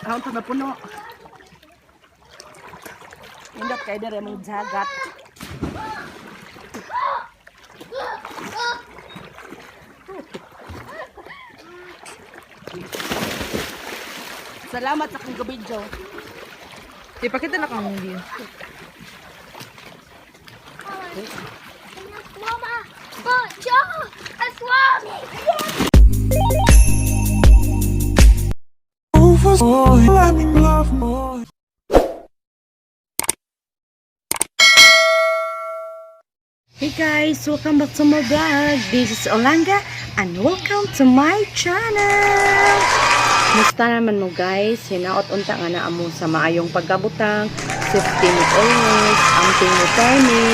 Kaon to na puno. Indot kay dere may dagat. Salamat sa kong video. Ipakita na kang view. Mama, Pacha, aswami. Hey guys, welcome back to my vlog. This is Olanga and welcome to my channel. Musta naman mo guys? Hinaot unta nga na amo sa maayong pagkabutang, safety mo always, amping mo tiny.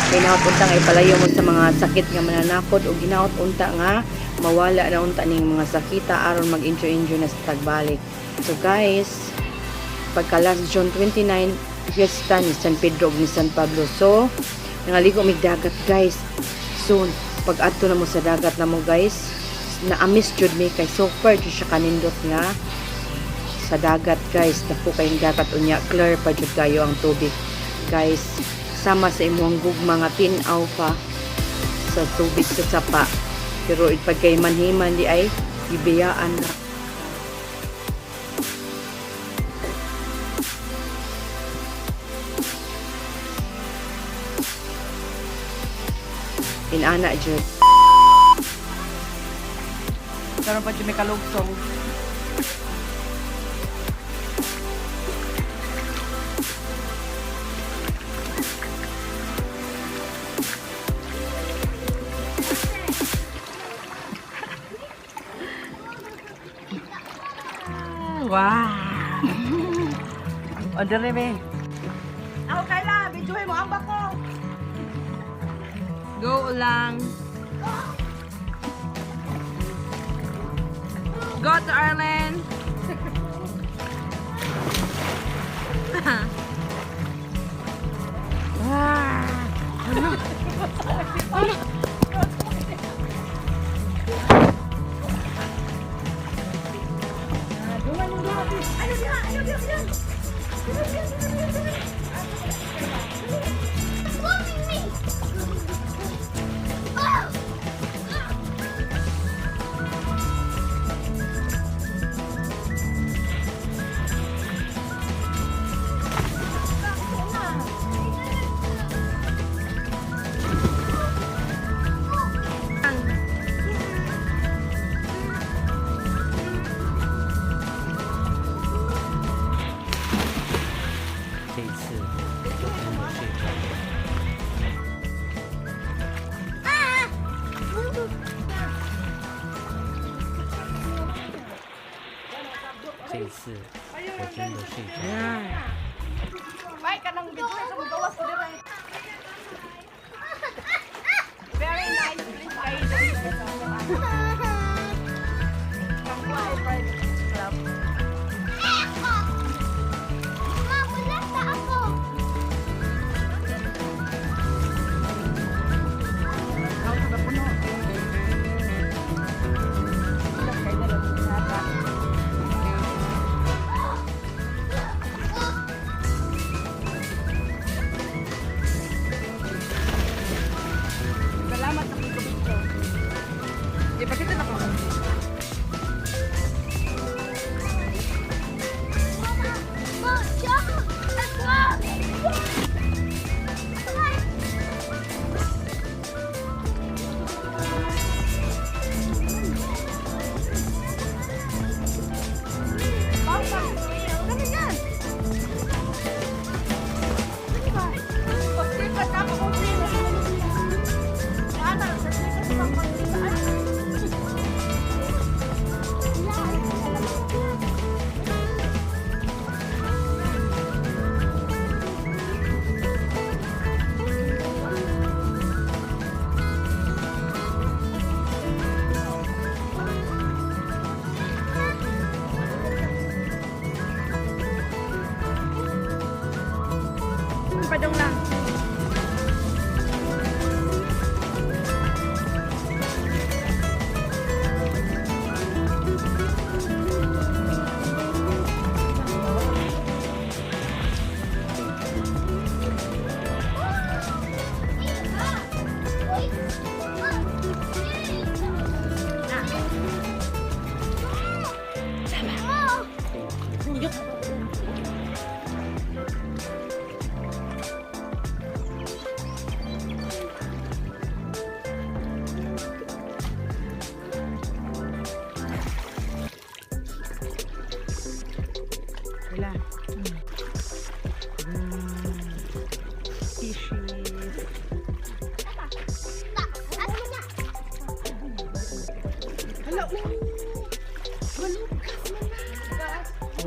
Hinaot unta nga ipalayo mo sa mga sakit nga mananakod o ginaot unta nga mawala na unta ning mga sakita aron mag-enjoy na sa tagbalik. So guys, pagka last June 29, fiesta ni San Pedro ug ni San Pablo. So, nangaligo mig dagat guys. Soon, pag adto na mo sa dagat na mo guys, na-amiss jud mi kay super jud siya kanindot nga sa dagat guys. Dako kay dagat unya, clear pa jud kayo ang tubig. Guys, sama sa imong gugma nga tin-aw pa sa tubig sa sapa. Pero pag kay manhiman di ay ibiyaan na. Inana jud. Karon pa jud may kalugtong. Wow. Order me. Ako kailan, videohin mo ang bako. Go lang. Go to Arlen. Very nice, please guys. Salamat sa kong video. Ipakita na kang view. Pacha, aswami. Padong lang. Yok. Wala. Fishes. Hala, malukas man na.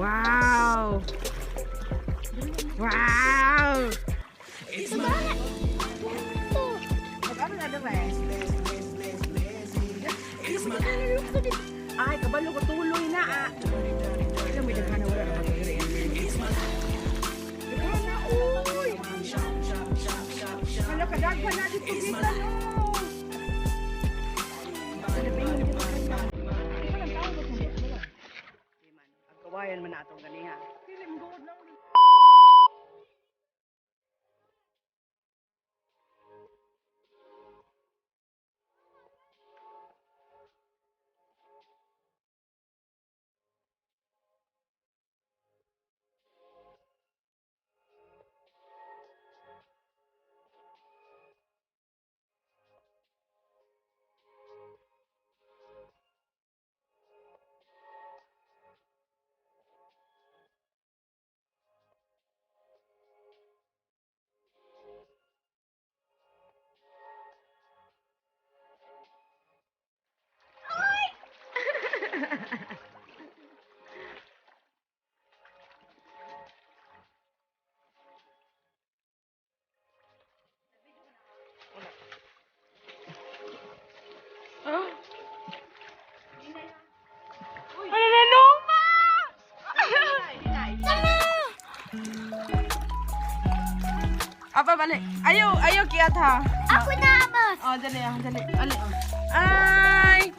Wow! Wow! Mag-ano na daw eh? Ay, kabalo ko tuloy na ah. Alam mo, daghan na wala na mag-iri. Daghan na, uy! Hala, kadaghan na dito kita, no? Kawayan man atong ganiha. Pilim good lang. Apa balik? Ayo, ayo kiat ha. Aku namas. Oh, dali ah, dali. Ali. Ay.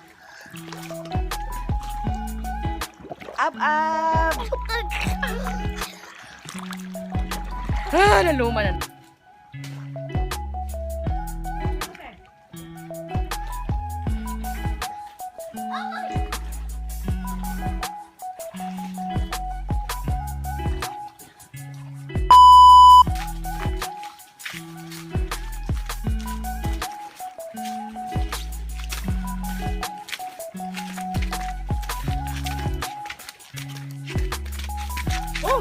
Up, up. Ah, naluma na. Oh!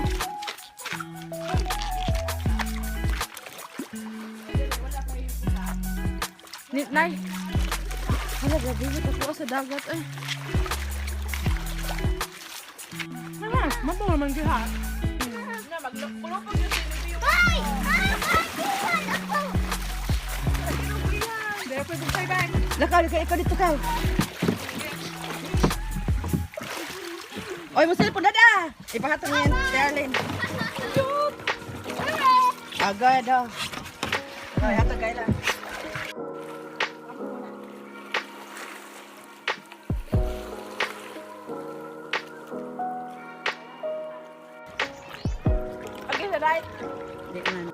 Nay. Hala, grabe mo ako sa dagat ay. Hala, mato naman ka ha. Na maglupog yung sinibyo. Ay! Dere pwede tayo bag. Lakal, ikaw dito ka. Oy, mo cellphone na da. Ipahatong yan, Darlene. Agad daw. Ay, hatag kayo lang. Okay, sa right. Hindi man.